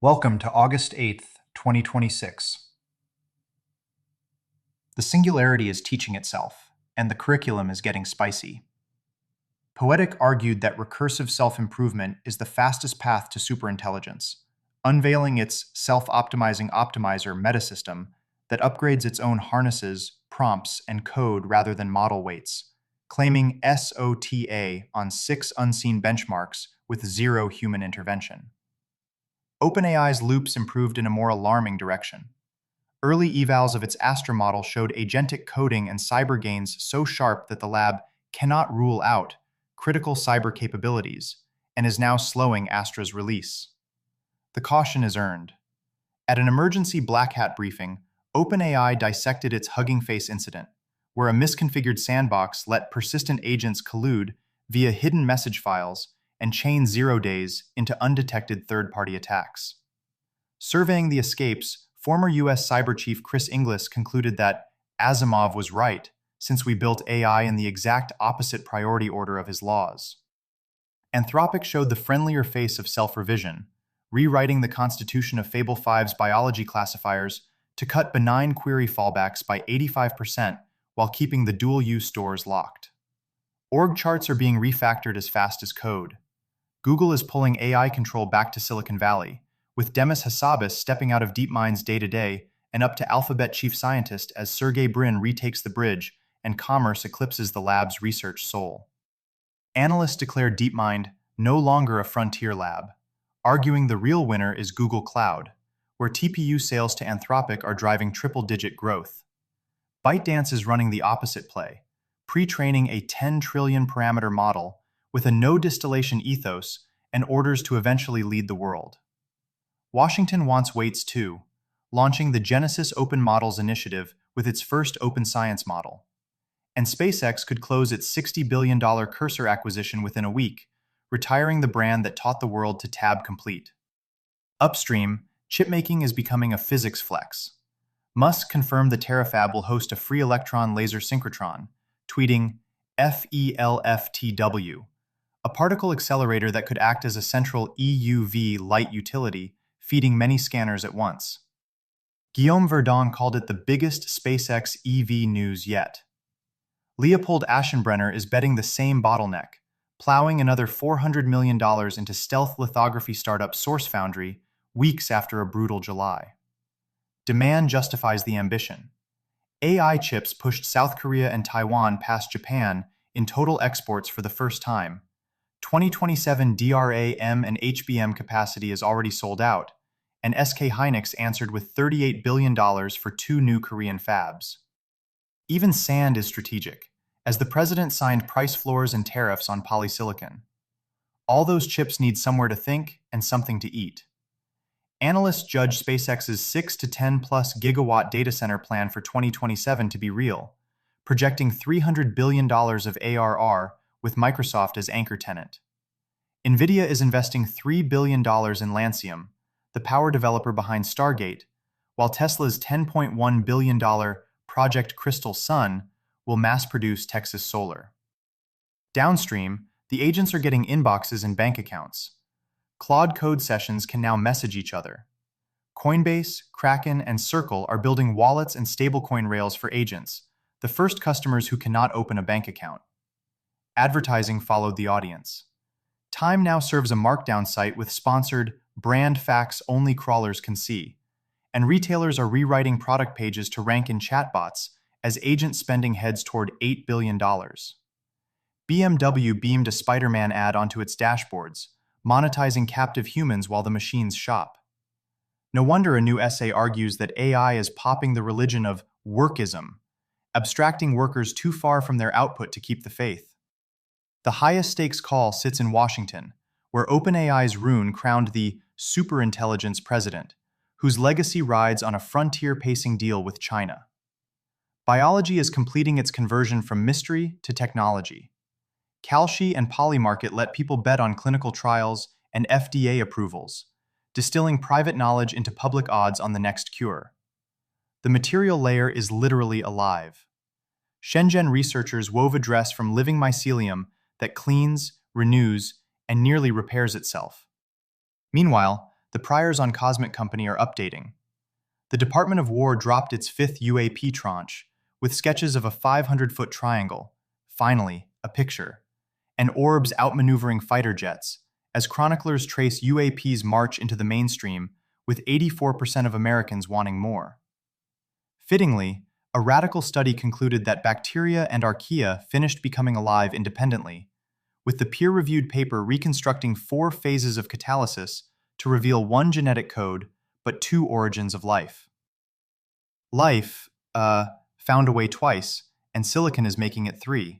Welcome to August 8th, 2026. The Singularity is teaching itself, and the curriculum is getting spicy. Poetic argued that recursive self-improvement is the fastest path to superintelligence, unveiling its self-optimizing optimizer metasystem that upgrades its own harnesses, prompts, and code rather than model weights, claiming SOTA on 6 unseen benchmarks with 0 human intervention. OpenAI's loops improved in a more alarming direction. Early evals of its Astra model showed agentic coding and cyber gains so sharp that the lab cannot rule out critical cyber capabilities and is now slowing Astra's release. The caution is earned. At an emergency Black Hat briefing, OpenAI dissected its Hugging Face incident, where a misconfigured sandbox let persistent agents collude via hidden message files and chain 0 days into undetected third-party attacks. Surveying the escapes, former US Cyber Chief Chris Inglis concluded that Asimov was right, since we built AI in the exact opposite priority order of his laws. Anthropic showed the friendlier face of self-revision, rewriting the constitution of Fable 5's biology classifiers to cut benign query fallbacks by 85% while keeping the dual-use stores locked. Org charts are being refactored as fast as code. Google is pulling AI control back to Silicon Valley, with Demis Hassabis stepping out of DeepMind's day-to-day and up to Alphabet chief scientist as Sergey Brin retakes the bridge and commerce eclipses the lab's research soul. Analysts declare DeepMind no longer a frontier lab, arguing the real winner is Google Cloud, where TPU sales to Anthropic are driving triple-digit growth. ByteDance is running the opposite play, pre-training a 10 trillion parameter model with a no-distillation ethos and orders to eventually lead the world. Washington wants weights too, launching the Genesis Open Models Initiative with its first open science model. And SpaceX could close its $60 billion Cursor acquisition within a week, retiring the brand that taught the world to tab complete. Upstream, chipmaking is becoming a physics flex. Musk confirmed the Terafab will host a free electron laser synchrotron, tweeting FELFTW, a particle accelerator that could act as a central EUV light utility, feeding many scanners at once. Guillaume Verdon called it the biggest SpaceX EV news yet. Leopold Aschenbrenner is betting the same bottleneck, plowing another $400 million into stealth lithography startup Source Foundry weeks after a brutal July. Demand justifies the ambition. AI chips pushed South Korea and Taiwan past Japan in total exports for the first time. 2027 DRAM and HBM capacity is already sold out, and SK Hynix answered with $38 billion for 2 new Korean fabs. Even sand is strategic, as the president signed price floors and tariffs on polysilicon. All those chips need somewhere to think and something to eat. Analysts judge SpaceX's 6 to 10 plus gigawatt data center plan for 2027 to be real, projecting $300 billion of ARR with Microsoft as anchor tenant. NVIDIA is investing $3 billion in Lancium, the power developer behind Stargate, while Tesla's $10.1 billion Project Crystal Sun will mass-produce Texas Solar. Downstream, the agents are getting inboxes and bank accounts. Claude code sessions can now message each other. Coinbase, Kraken, and Circle are building wallets and stablecoin rails for agents, the first customers who cannot open a bank account. Advertising followed the audience. Time now serves a markdown site with sponsored brand facts only crawlers can see, and retailers are rewriting product pages to rank in chatbots as agent spending heads toward $8 billion. BMW beamed a Spider-Man ad onto its dashboards, monetizing captive humans while the machines shop. No wonder a new essay argues that AI is popping the religion of workism, abstracting workers too far from their output to keep the faith. The highest stakes call sits in Washington, where OpenAI's Rune crowned the superintelligence president, whose legacy rides on a frontier-pacing deal with China. Biology is completing its conversion from mystery to technology. Kalshi and Polymarket let people bet on clinical trials and FDA approvals, distilling private knowledge into public odds on the next cure. The material layer is literally alive. Shenzhen researchers wove a dress from living mycelium that cleans, renews, and nearly repairs itself. Meanwhile, The priors on Cosmic Company are updating. The Department of War dropped its fifth UAP tranche, with sketches of a 500-foot triangle, finally, a picture, and orbs outmaneuvering fighter jets, as chroniclers trace UAP's march into the mainstream, with 84% of Americans wanting more. Fittingly, a radical study concluded that bacteria and archaea finished becoming alive independently, with the peer-reviewed paper reconstructing 4 phases of catalysis to reveal 1 genetic code, but 2 origins of life. Life, found a way twice, and silicon is making it 3.